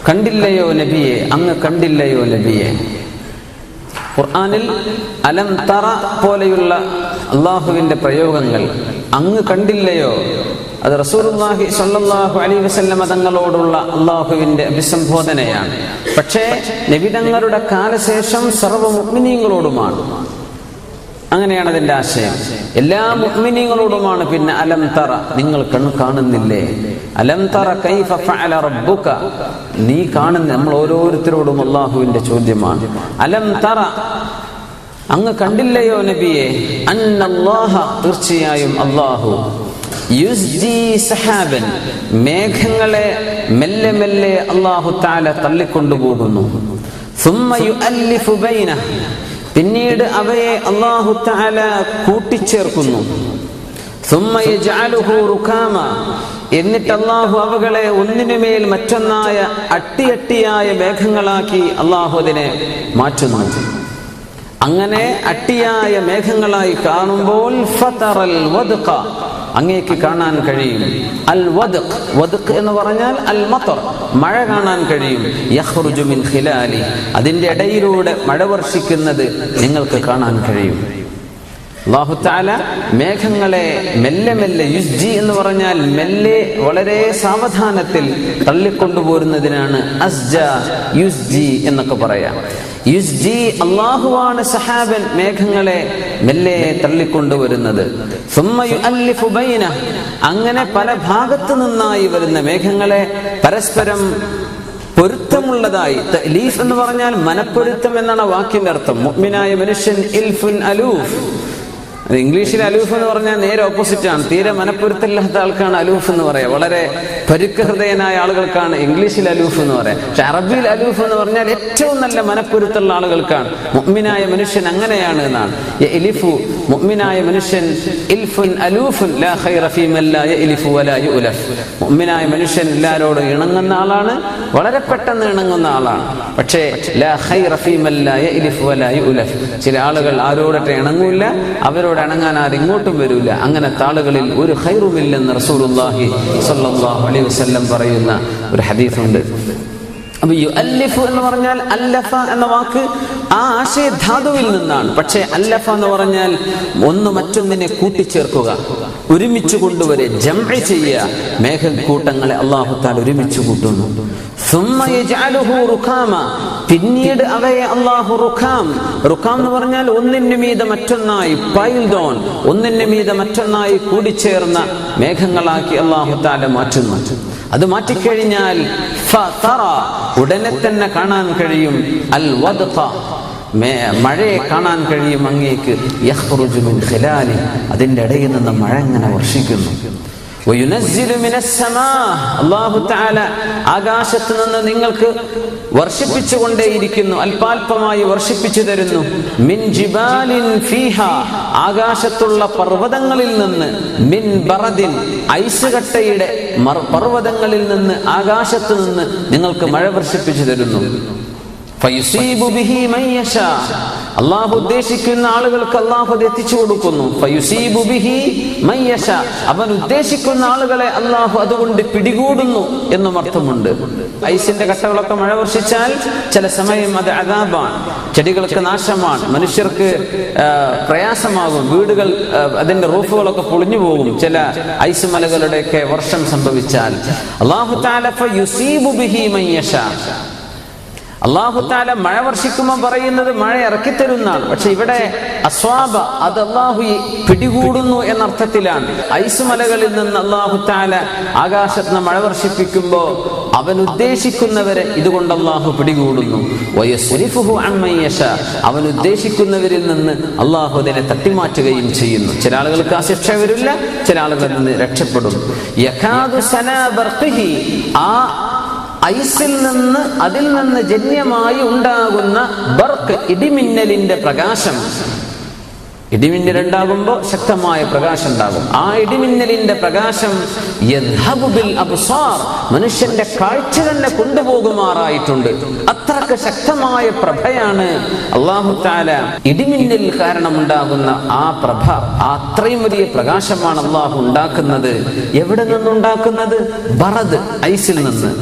കണ്ടില്ലയോ നബിയെ, അങ്ങ് കണ്ടില്ലയോ നബിയെ. ഖുർആനിൽ അലം തറ പോലെയുള്ള അള്ളാഹുവിന്റെ പ്രയോഗങ്ങൾ അങ്ങ് കണ്ടില്ലയോ, അത് റസൂലുള്ളാഹി സ്വല്ലല്ലാഹു അലൈഹി വസല്ലമ തങ്ങളോടുള്ള അള്ളാഹുവിന്റെ അഭിസംബോധനയാണ്. പക്ഷേ നബി തങ്ങളുടെ കാലശേഷം സർവ്വ മുഅ്മിനീങ്ങളോടുമാണ്. അങ്ങനെയാണ് അതിന്റെ ആശയം. എല്ലാ മുഅ്മിനീങ്ങളോടുമാണ്. പിന്നെ അലം തറ, നിങ്ങൾ കാണുന്നില്ലേ? അലം തറ കൈഫ ഫഅല റബ്ബുക, നീ കാണുന്ന, നമ്മൾ ഓരോരുത്തരോടും അള്ളാഹുവിന്റെ ചോദ്യമാണ്. അലം തറ, അങ്ങ് കണ്ടില്ലയോ നബിയെ, അന്നല്ലാഹ, തീർച്ചയായും അള്ളാഹു, യുസ്ജി സഹാബൻ, മേഘങ്ങളെ മെല്ലെ മെല്ലെ അല്ലാഹു തആല തള്ളിക്കൊണ്ടുപോകുന്നു. സുമ്മ യുഅല്ലിഫു ബൈനഹ, പിന്നീട് അവയെ അല്ലാഹു തആല കൂട്ടിച്ചേർക്കുന്നു. സുമ്മ യജ്അലുഹു റുകാമ, എന്നിട്ട് അല്ലാഹു അവകളെ ഒന്നിനുമേൽ മറ്റൊന്നായ അട്ടിയട്ടിയായ മേഘങ്ങളാക്കി അല്ലാഹു അതിനെ മാറ്റുന്നു. അങ്ങനെ അട്ടിയായ മേഘങ്ങളായി കാണുമ്പോൾ ഫതറൽ വദ്ഖ, അങ്ങേക്ക് കാണാൻ കഴിയും. അൽ വദ്ഖ്, വദ്ഖ് എന്ന് പറഞ്ഞാൽ അൽ മത്തർ, മഴ കാണാൻ കഴിയും. യഖ്റുജു മിൻ ഖിലാലി, അതിന്റെ ഇടയിലൂടെ മഴ വർഷിക്കുന്നത് നിങ്ങൾക്ക് കാണാൻ കഴിയും. അല്ലാഹു തആല മേഘങ്ങളെ മെല്ലെ മെല്ലെ, യുസ്ജി എന്ന് പറഞ്ഞാൽ മെല്ലെ, വളരെ സാവധാനത്തിൽ തള്ളിക്കൊണ്ടുപോരുന്നതിനാണ് അസ്ജ, യുസ്ജി എന്നൊക്കെ പറയാം. യുസ്ജി, അല്ലാഹുവാണ് സഹാബൻ, മേഘങ്ങളെ മെല്ലെ തള്ളിക്കൊണ്ടുവരുന്നത്. സുമ്മ യുഅല്ലിഫു ബൈനഹ, അങ്ങനെ പല ഭാഗത്തു നിന്നായി വരുന്ന മേഘങ്ങളെ പരസ്പരം പൊരുത്തമുള്ളതായി. തഅലീഫ് എന്ന് പറഞ്ഞാൽ മനപ്പൊരുത്തം എന്നാണ് വാക്കിന്റെ അർത്ഥം. മുഅ്മിനായ മനുഷ്യൻ ഇൽഫുൻ അലൂഫ്. ഇംഗ്ലീഷിൽ അലൂഫ് എന്ന് പറഞ്ഞാൽ നേരെ ഓപ്പോസിറ്റ് ആണ്. തീരെ മനപ്പൊരുത്തമില്ലാത്ത ആൾക്കാണ് അലൂഫ് എന്ന് പറയാം. വളരെ പരുക്ക ഹൃദയനായ ആളുകൾക്കാണ് ഇംഗ്ലീഷിൽ അലൂഫ് എന്ന് പറയാം. പക്ഷെ അറബിയിൽ അലൂഫ് എന്ന് പറഞ്ഞാൽ ഏറ്റവും നല്ല മനപ്പൊരുത്തുള്ള ആളുകൾക്കാണ്. മുഅ്മിനായ മനുഷ്യൻ അങ്ങനെയാണ് എന്നാണ്. യഅലിഫു, മുഅ്മിനായ മനുഷ്യൻ ഇൽഫുൻ അലൂഫുൻ ലാ ഖൈറ ഫീ മൻ ലാ യഅലിഫു വലാ യുഅലഫ്. മുഅ്മിനായ മനുഷ്യൻ എല്ലാവരോടും ഇണങ്ങുന്ന ആളാണ്, വളരെ പെട്ടെന്ന് ഇണങ്ങുന്ന ആളാണ്. പക്ഷേ ലാ ഖൈറ ഫീ മൻ ലാ യഅലിഫു വലാ യുഅലഫ്, ചില ആളുകൾ ആരോടൊക്കെ ഇണങ്ങൂല്ല, അവരോട് ഇണങ്ങാൻ ആരിങ്ങോട്ടും വരൂല. അങ്ങനത്തെ ആളുകളിൽ ഒരു ഖൈറുമില്ലെന്ന് റസൂലുള്ളാഹി സ്വല്ലല്ലാഹു അലൈഹി വസല്ലം പറയുന്ന ഒരു ഹദീസുണ്ട്. അപ്പൊ യുഅല്ലിഫു എന്ന് പറഞ്ഞാൽ അല്ലഫ എന്ന വാക്ക് ആ ആശയധാതുവിൽ നിന്നാണ്. പക്ഷേ അല്ലഫ എന്ന് പറഞ്ഞാൽ ഒന്ന് മറ്റൊന്നിനെ കൂട്ടിച്ചേർക്കുക, ഒരുമിച്ച് കൊണ്ടുവരെ, ജംഅ ചെയ്യുക. മേഘക്കൂട്ടങ്ങളെ അല്ലാഹു തആല ഒരുമിച്ച് കൂട്ടുന്നു. സുമ്മ യജ്അലുഹു റുകാമ, പിന്നീട് അവയെ അല്ലാഹു റുകാം, റുകാം എന്ന് പറഞ്ഞാൽ ഒന്നിനു മീതെ മറ്റൊന്നായി, പൈൽഡ് ഓൺ, ഒന്നിനു മീതെ മറ്റൊന്നായി കൂടിച്ചേർന്ന മേഘങ്ങളാക്കി അല്ലാഹു തആല മാറ്റുന്നു. അത് മാറ്റിക്കഴിഞ്ഞാൽ ഫതറ, ഉടനെ തന്നെ കാണാൻ കഴിയും. അൽ വദ്ഖ, മഴയെ കാണാൻ കഴിയും അങ്ങേക്ക്. യഖ്റുജു മിൻ ഖിലാലി, അതിന്റെ ഇടയിൽ നിന്ന് മഴ ഇങ്ങനെ വർഷിക്കുന്നു. വയുനസ്സിലു മിനസ് സമാ, അല്ലാഹു തആല ആകാശത്ത് നിന്ന് നിങ്ങൾക്ക് വർഷിപ്പിച്ചുകൊണ്ടേയിരിക്കുന്നു, അല്പാൽപമായി വർഷിപ്പിച്ചു തരുന്നു. മിൻ ജിബാലിൻ ഫീഹ, ആകാശത്തുള്ള പർവ്വതങ്ങളിൽ നിന്ന്. മിൻ ബറദിൻ, ഐസ് കട്ടയുടെ പർവ്വതങ്ങളിൽ നിന്ന്, ആകാശത്ത് നിന്ന് നിങ്ങൾക്ക് മഴ വർഷിപ്പിച്ചു തരുന്നു. ഫയുസീബു ബിഹി മൻ യശാ, അല്ലാഹു ഉദ്ദേശിക്കുന്ന ആളുകൾക്ക് അല്ലാഹു അത് എത്തിച്ചു കൊടുക്കുന്നു. ഫയുസീബു ബിഹി മൻ യശാ, അവൻ ഉദ്ദേശിക്കുന്ന ആളുകളെ അല്ലാഹു അതുകൊണ്ട് പിടികൂടുന്നു എന്നും അർത്ഥമുണ്ട്. ഐസിന്റെ കട്ടകളൊക്കെ മഴ വർഷിച്ചാൽ ചില സമയം അത് അദാബാണ്, ചെടികൾക്ക് നാശമാണ്, മനുഷ്യർക്ക് പ്രയാസമാകും, വീടുകൾ, അതിന്റെ റൂഫുകളൊക്കെ പൊളിഞ്ഞു പോകും ചില ഐസ് മലകളുടെയൊക്കെ വർഷം സംഭവിച്ചാൽ. അല്ലാഹു തആല ഫയുസീബു ബിഹി മൻ യശാ, അല്ലാഹു തആല മഴ വർഷിക്കുമ്പോൾ പറയുന്നത് മഴ ഇറക്കിത്തരുന്നാണ്. പക്ഷെ ഇവിടെ അസ്വാബ, അത് അല്ലാഹു പിടികൂടുന്നു എന്നർത്ഥത്തിലാണ്. ഐസ് മലകളിൽ നിന്ന് അല്ലാഹു തആല ആകാശത്ത് നിന്ന് മഴ വർഷിപ്പിക്കുമ്പോൾ അവൻ ഉദ്ദേശിക്കുന്നവരെ ഇതുകൊണ്ട് അല്ലാഹു പിടികൂടുന്നു. വയസ്രിഫുഹു അമ്മൻ യശാ, അവൻ ഉദ്ദേശിക്കുന്നവരിൽ നിന്ന് അല്ലാഹു അതിനെ തട്ടിമാറ്റുകയും ചെയ്യുന്നു. ചില ആളുകൾക്ക് ആ ശിക്ഷ വരില്ല, ചില ആളുകളിൽ നിന്ന് രക്ഷപ്പെടും. യകാദു സനാ ബർഖിഹി, ആ ഐസിൽ നിന്ന്, അതിൽ നിന്ന് ജന്യമായി ഉണ്ടാകുന്ന ബർക്ക്, ഇടിമിന്നലിന്റെ പ്രകാശം. ഇടിമിന്നൽ ഉണ്ടാകുമ്പോൾ ശക്തമായ പ്രകാശം ഉണ്ടാകും. ആ ഇടിമിന്നലിന്റെ പ്രകാശം യദ്ഹബു ബിൽ അബ്സാർ, മനുഷ്യന്റെ കാഴ്ച തന്നെ കൊണ്ടുപോകുമാറായിട്ടുണ്ട്. അത്രക്ക് ശക്തമായ പ്രഭയാണ് അല്ലാഹു തആല, ഇടിമിന്നൽ കാരണം ഉണ്ടാകുന്ന ആ പ്രഭ, അത്രയും വലിയ പ്രകാശമാണ് അല്ലാഹു ഉണ്ടാക്കുന്നത്. എവിടെ നിന്നുണ്ടാക്കുന്നത്? ബറദ്, ഐസിൽ നിന്ന്.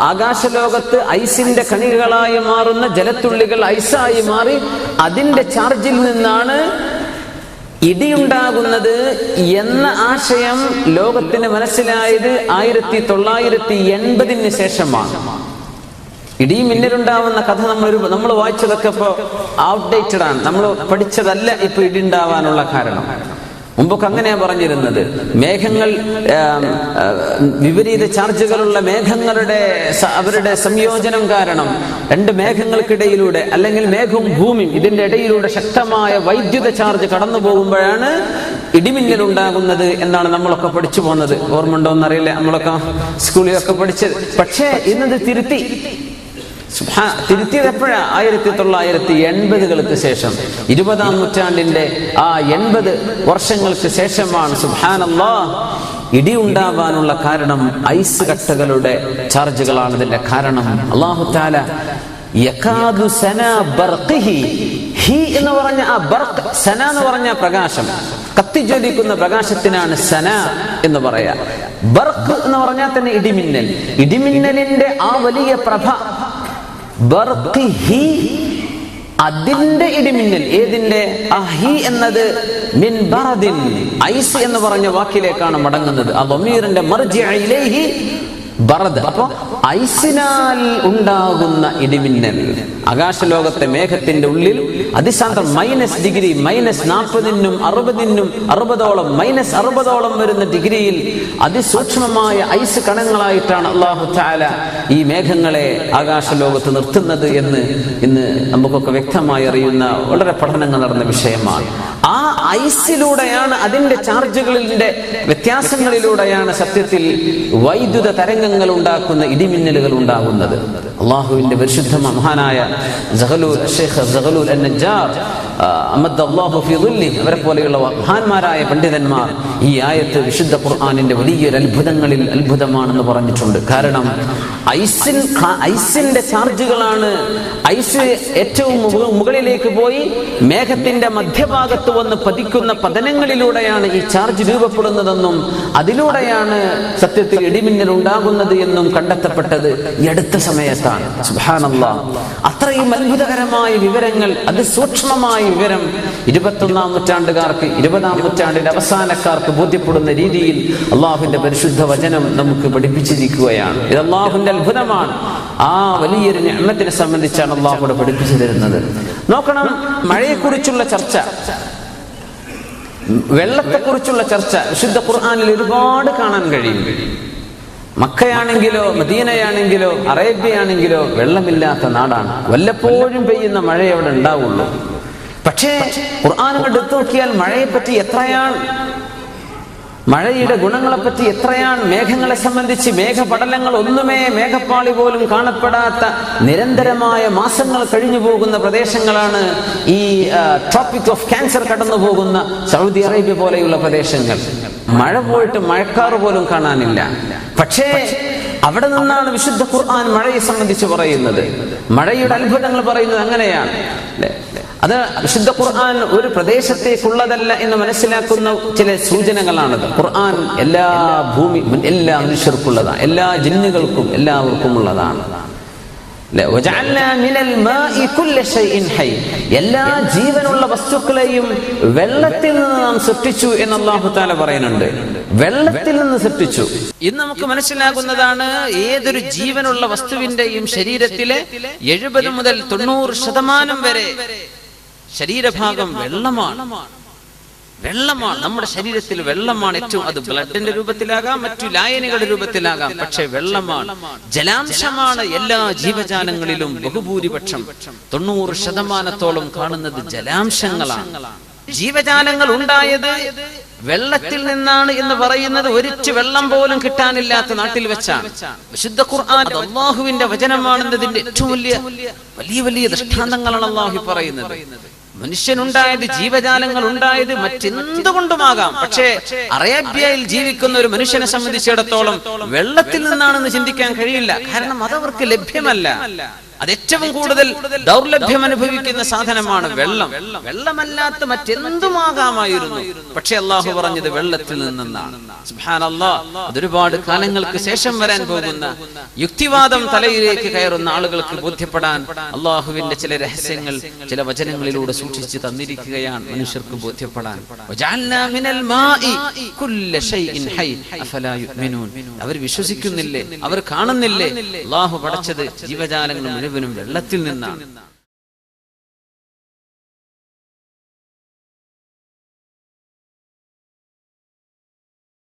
ആകാശലോകത്ത് ഐസിന്റെ കണികകളായി മാറുന്ന ജലത്തുള്ളികൾ ഐസായി മാറി അതിന്റെ ചാർജിൽ നിന്നാണ് ഇടിയുണ്ടാകുന്നത് എന്ന ആശയം ലോകത്തിന് മനസ്സിലായത് 1980 ശേഷമാണ്. ഇടിയും മിന്നലുണ്ടാവുന്ന കഥ നമ്മൾ വായിച്ചതൊക്കെ ഇപ്പോൾ ഔട്ട്ഡേറ്റഡ് ആണ്. നമ്മൾ പഠിച്ചതല്ല ഇപ്പൊ ഇടി ഉണ്ടാവാനുള്ള കാരണം. മുമ്പൊക്കെ അങ്ങനെയാ പറഞ്ഞിരുന്നത്. മേഘങ്ങൾ, വിപരീത ചാർജുകളുള്ള മേഘങ്ങളുടെ അവരുടെ സംയോജനം കാരണം രണ്ട് മേഘങ്ങൾക്കിടയിലൂടെ അല്ലെങ്കിൽ മേഘവും ഭൂമിയും ഇതിന്റെ ഇടയിലൂടെ ശക്തമായ വൈദ്യുത ചാർജ് കടന്നു പോകുമ്പോഴാണ് ഇടിമിന്നൽ ഉണ്ടാകുന്നത് എന്നാണ് നമ്മളൊക്കെ പഠിച്ചു പോകുന്നത്. ഓർമ്മ ഉണ്ടോ എന്നറിയില്ല, നമ്മളൊക്കെ സ്കൂളിലൊക്കെ പഠിച്ചത്. പക്ഷേ ഇന്നത് തിരുത്തിയത് എപ്പോഴാ? 1980 ശേഷം, 20-ാം നൂറ്റാണ്ടിന്റെ ആ 80 വർഷങ്ങൾക്ക് ശേഷമാണ് സുബ്ഹാനല്ലാഹ് ഇടി ഉണ്ടാവാനുള്ള കാരണം ഐസ് കട്ടകളുടെ ചാർജുകളാണ് ഇതിന്റെ കാരണം. അല്ലാഹു തആല യകാദു സനാ ബർഖിഹി, ഹി എന്ന് പറഞ്ഞ ആ ബർഖ്, സന എന്ന് പറഞ്ഞ പ്രകാശം, കത്തിജ്വലിക്കുന്ന പ്രകാശത്തിനാണ് സന എന്ന് പറയാ. ബർഖ് എന്ന് പറഞ്ഞാൽ തന്നെ ഇടിമിന്നൽ. ഇടിമിന്നലിന്റെ ആ വലിയ പ്രഭ, ബർഖിഹി, അതിന്റെ ഇടിമിന്നൽ. ഏതിന്റെ? അഹി എന്നത് മിൻ ബറദിൻ, ഐസ് എന്ന് പറഞ്ഞ വാക്കിലേക്കാണ് മടങ്ങുന്നത്. ആ ളമീറിന്റെ മർജിഅ ഇലൈഹി ബറദ്. അപ്പൊ ഐസിനാൽ ഉണ്ടാകുന്ന ഇടിമിന്നൽ ആകാശലോകത്തെ മേഘത്തിന്റെ ഉള്ളിൽ അതിസാന്ദ്രം -ഡിഗ്രി, -40-നും 60-നും 60ഓളം, -60ഓളം വരുന്ന ഡിഗ്രിയിൽ അതിസൂക്ഷ്മമായ ഐസ് കണങ്ങളായിട്ടാണ് അല്ലാഹു തആല ഈ മേഘങ്ങളെ ആകാശലോകത്ത് നിർത്തുന്നത് എന്ന് ഇന്ന് നമുക്കൊക്കെ വ്യക്തമായി അറിയുന്ന വളരെ പഠനങ്ങൾ നടന്ന വിഷയമാണ്. ആ ഐസിലൂടെയാണ്, അതിന്റെ ചാർജുകളിന്റെ വ്യത്യാസങ്ങളിലൂടെയാണ് സത്യത്തിൽ വൈദ്യുത തരംഗങ്ങൾ ഉണ്ടാക്കുന്ന ഇടിമിന്നലുകൾ ഉണ്ടാകുന്നത്. അള്ളാഹുവിന്റെ പരിശുദ്ധ മഹാനായ ഷെയ്ഖ് സഗലൂൽ അൻ-നജ്ജാർ അമദ്ദല്ലാഹു ഫീ ളില്ലി, അവരെ പോലെയുള്ള മഹാന്മാരായ പണ്ഡിതന്മാർ ഈ ആയത്ത് വിശുദ്ധ ഖുർആനിന്റെ വലിയൊരു അത്ഭുതങ്ങളിൽ അത്ഭുതമാണെന്ന് പറഞ്ഞിട്ടുണ്ട്. കാരണം ഐസിന്റെ ചാർജുകളാണ്, ഐസ് ഏറ്റവും മുകളിലേക്ക് പോയി മേഘത്തിന്റെ മധ്യഭാഗത്ത് വന്ന് പതിക്കുന്ന പതനങ്ങളിലൂടെയാണ് ഈ ചാർജ് രൂപപ്പെടുന്നതെന്നും അതിലൂടെയാണ് സത്യത്തിൽ ഇടിമിന്നൽ ഉണ്ടാകുന്നത് എന്നും കണ്ടെത്തപ്പെട്ടത് ഈ അടുത്ത സമയത്താണ്. സുബ്ഹാനല്ലാഹ്, അത്രയും അത്ഭുതകരമായ വിവരങ്ങൾ, അതിസൂക്ഷ്മമായ വിവരം 21-ാം നൂറ്റാണ്ടുകാർക്ക്, 20-ാം നൂറ്റാണ്ടിന്റെ അവസാനക്കാർക്ക് ബോധ്യപ്പെടുന്ന രീതിയിൽ അള്ളാഹുവിന്റെ പരിശുദ്ധ വചനം നമുക്ക് പഠിപ്പിച്ചിരിക്കുകയാണ്. ഇത് അള്ളാഹുവിന്റെ അത്ഭുതമാണ്. ആ വലിയൊരു നിഅമത്തിനെ സംബന്ധിച്ചാണ് അള്ളാഹു പഠിപ്പിച്ചു തരുന്നത്. നോക്കണം, മഴയെക്കുറിച്ചുള്ള ചർച്ച, വെള്ളത്തെക്കുറിച്ചുള്ള ചർച്ച വിശുദ്ധ ഖുർആനിൽ ഒരുപാട് കാണാൻ കഴിയും. മക്കയാണെങ്കിലോ മദീനയാണെങ്കിലോ അറേബ്യയാണെങ്കിലോ വെള്ളമില്ലാത്ത നാടാണ്. വല്ലപ്പോഴും പെയ്യുന്ന മഴ അവിടെ ഉണ്ടാവുള്ളൂ. പക്ഷേ ഖുർആൻ എടുത്തു നോക്കിയാൽ മഴയെപ്പറ്റി എത്രയാണ്, മഴയുടെ ഗുണങ്ങളെപ്പറ്റി എത്രയാണ്. മേഘങ്ങളെ സംബന്ധിച്ച് മേഘപടലങ്ങൾ ഒന്നുമേ, മേഘപ്പാളി പോലും കാണപ്പെടാത്ത നിരന്തരമായ മാസങ്ങൾ കഴിഞ്ഞു പോകുന്ന പ്രദേശങ്ങളാണ് ഈ ട്രോപ്പിക് ഓഫ് ക്യാൻസർ കടന്നു പോകുന്ന സൗദി അറേബ്യ പോലെയുള്ള പ്രദേശങ്ങൾ. മഴ പോയിട്ട് മഴക്കാറ് പോലും കാണാനില്ല. പക്ഷേ അവിടെ നിന്നാണ് വിശുദ്ധ ഖുർആൻ മഴയെ സംബന്ധിച്ച് പറയുന്നത്. മഴയുടെ അത്ഭുതങ്ങൾ പറയുന്നത് അങ്ങനെയാണ്. അത് വിശുദ്ധ ഖുർആൻ ഒരു പ്രദേശത്തേക്കുള്ളതല്ല എന്ന് മനസ്സിലാക്കുന്ന ചില സൂചനകളാണത്. ഖുർആൻ എല്ലാ എല്ലാ മനുഷ്യർക്കുള്ളതാണ്, എല്ലാ ജിന്നുകൾക്കും എല്ലാവർക്കും ഉള്ളതാണ്. എല്ലാ ജീവനുള്ള വസ്തുക്കളെയും വെള്ളത്തിൽ നിന്ന് നാം സൃഷ്ടിച്ചു എന്ന് അല്ലാഹു തആല പറയുന്നുണ്ട്. വെള്ളത്തിൽ നിന്ന് സൃഷ്ടിച്ചു. ഇന്ന് നമുക്ക് മനസ്സിലാകുന്നതാണ്, ഏതൊരു ജീവനുള്ള വസ്തുവിന്റെയും ശരീരത്തിലെ 70 മുതൽ 90% വരെ ശരീരഭാഗം വെള്ളമാണ്. നമ്മുടെ ശരീരത്തിൽ വെള്ളമാണ് ഏറ്റവും. അത് ബ്ലഡിന്റെ രൂപത്തിലാകാം, മറ്റു ലായനികളുടെ രൂപത്തിലാകാം, പക്ഷെ വെള്ളമാണ്, ജലാംശമാണ്. എല്ലാ ജീവജാലങ്ങളിലും ബഹുഭൂരിപക്ഷം 90% കാണുന്നത് ജലാംശങ്ങളാണ്. ജീവജാലങ്ങൾ ഉണ്ടായത് വെള്ളത്തിൽ നിന്നാണ് എന്ന് പറയുന്നത് ഒരിറ്റു വെള്ളം പോലും കിട്ടാനില്ലാത്ത നാട്ടിൽ വെച്ചാണ്. വിശുദ്ധ ഖുർആൻ അല്ലാഹുവിന്റെ വചനമാണെന്നതിന്റെ ഏറ്റവും വലിയ ദൃഷ്ടാന്തങ്ങളാണ് അല്ലാഹു പറയുന്നത്. മനുഷ്യനുണ്ടായത്, ജീവജാലങ്ങൾ ഉണ്ടായത് മറ്റെന്തുകൊണ്ടുമാകാം. പക്ഷേ അറേബ്യയിൽ ജീവിക്കുന്ന ഒരു മനുഷ്യനെ സംബന്ധിച്ചിടത്തോളം വെള്ളത്തിൽ നിന്നാണെന്ന് ചിന്തിക്കാൻ കഴിയില്ല. കാരണം അതവർക്ക് ലഭ്യമല്ല. അത് ഏറ്റവും കൂടുതൽ ദൗർലഭ്യം അനുഭവിക്കുന്ന സാധനമാണ് വെള്ളം. വെള്ളമല്ലാത്ത മറ്റെന്തുമാകാമായിരുന്നു, പക്ഷെ അള്ളാഹു പറഞ്ഞത് വെള്ളത്തിൽ നിന്നാണ്. സുബ്ഹാനല്ലാഹ്. അതൊരുപാട് കാലങ്ങൾക്ക് ശേഷം വരാൻ പോകുന്ന യുക്തിവാദം തലയിലേക്ക് കയറുന്ന ആളുകൾക്ക് ബോധ്യപ്പെടാൻ അള്ളാഹുവിന്റെ ചില രഹസ്യങ്ങൾ ചില വചനങ്ങളിലൂടെ സൂക്ഷിച്ച് തന്നിരിക്കുകയാണ് മനുഷ്യർക്ക് ബോധ്യപ്പെടാൻ. അവർ വിശ്വസിക്കുന്നില്ലേ? അവർ കാണുന്നില്ലേ? അള്ളാഹു പടച്ചത് ജീവജാലങ്ങൾ മുഴുവനും വെള്ളത്തിൽ നിന്നാണ്.